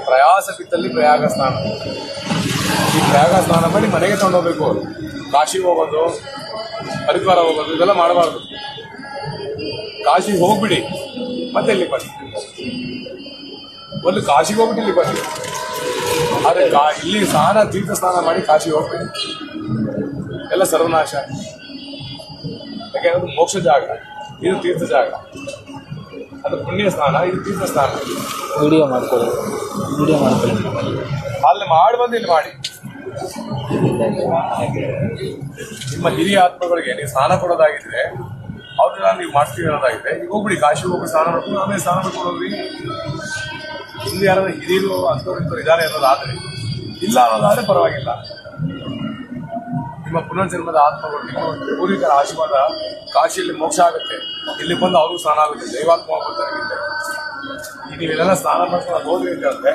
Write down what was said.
ಪ್ರಯಾಸ ಬಿತ್ತಲ್ಲಿ ಪ್ರಯಾಗ ಸ್ನಾನ. ಈ ಪ್ರಯಾಗ ಸ್ನಾನ ಮಾಡಿ ಮನೆಗೆ ತಗೊಂಡೋಗ್ಬೇಕು. ಕಾಶಿಗೆ ಹೋಗೋದು, ಹರಿದ್ವಾರ ಹೋಗೋದು ಇದೆಲ್ಲ ಮಾಡಬಾರ್ದು. ಕಾಶಿಗೆ ಹೋಗ್ಬಿಡಿ, ಮತ್ತೆ ಇಲ್ಲಿಗೆ ಬನ್ನಿ. ಒಂದು ಕಾಶಿಗೆ ಹೋಗ್ಬಿಟ್ಟು ಇಲ್ಲಿಗೆ ಬನ್ನಿ. ಆದರೆ ಇಲ್ಲಿ ಸ್ನಾನ, ತೀರ್ಥ ಸ್ನಾನ ಮಾಡಿ ಕಾಶಿಗೆ ಹೋಗ್ಬೇಡಿ, ಎಲ್ಲ ಸರ್ವನಾಶ. ಯಾಕೆಂದ್ರೆ ಮೋಕ್ಷ ಜಾಗ, ಇದು ತೀರ್ಥ ಜಾಗ. ಅದು ಪುಣ್ಯ ಸ್ನಾನ, ಇದು ತೀರ್ಥ ಸ್ನಾನ. ವಿಡಿಯೋ ಮಾಡ್ಕೊಳ್ಳಿ. ಅಲ್ಲಿ ಮಾಡಿ ಬಂದು ಇಲ್ಲಿ ಮಾಡಿ. ನಿಮ್ಮ ಹಿರಿಯ ಆತ್ಮಗಳಿಗೆ ನೀವು ಸ್ನಾನ ಕೊಡೋದಾಗಿದ್ರೆ ಅವ್ರನ್ನ ನೀವು ಮಾಡ್ತೀವಿ ಅನ್ನೋದಾಗಿದೆ, ಈಗ ಹೋಗ್ಬಿಡಿ ಕಾಶಿ ಹೋಗಿ ಸ್ನಾನ ಮಾಡ್ಕೊಂಡು ಆಮೇಲೆ ಸ್ನಾನ ಮಾಡ್ಕೊಂಡು ಹೋಗ್ರಿ. ಇಲ್ಲಿ ಯಾರಾದ್ರೂ ಹಿರಿಯರು ಅಂಥವ್ರು ಇದ್ದಾರೆ ಅನ್ನೋದಾದ್ರೆ, ಇಲ್ಲ ಅನ್ನೋದಾದ್ರೆ ಪರವಾಗಿಲ್ಲ. ನಿಮ್ಮ ಪುನರ್ಜನ್ಮದ ಆತ್ಮಗಳು, ನಿಮ್ಮ ಪೂರ್ವಿಕರ ಆಶೀರ್ವಾದ, ಕಾಶಿಯಲ್ಲಿ ಮೋಕ್ಷ ಆಗುತ್ತೆ, ಇಲ್ಲಿ ಬಂದು ಅವ್ರಿಗೂ ಸ್ನಾನ ಆಗುತ್ತೆ, ದೈವಾತ್ಮ ಆಗುತ್ತೆ. ನೀವೆಲ್ಲ ಸ್ನಾನ ಮಾಡ್ಕೊಂಡು ಹೋದ್ರಿ ಅಂತ ಹೇಳಿದ್ರೆ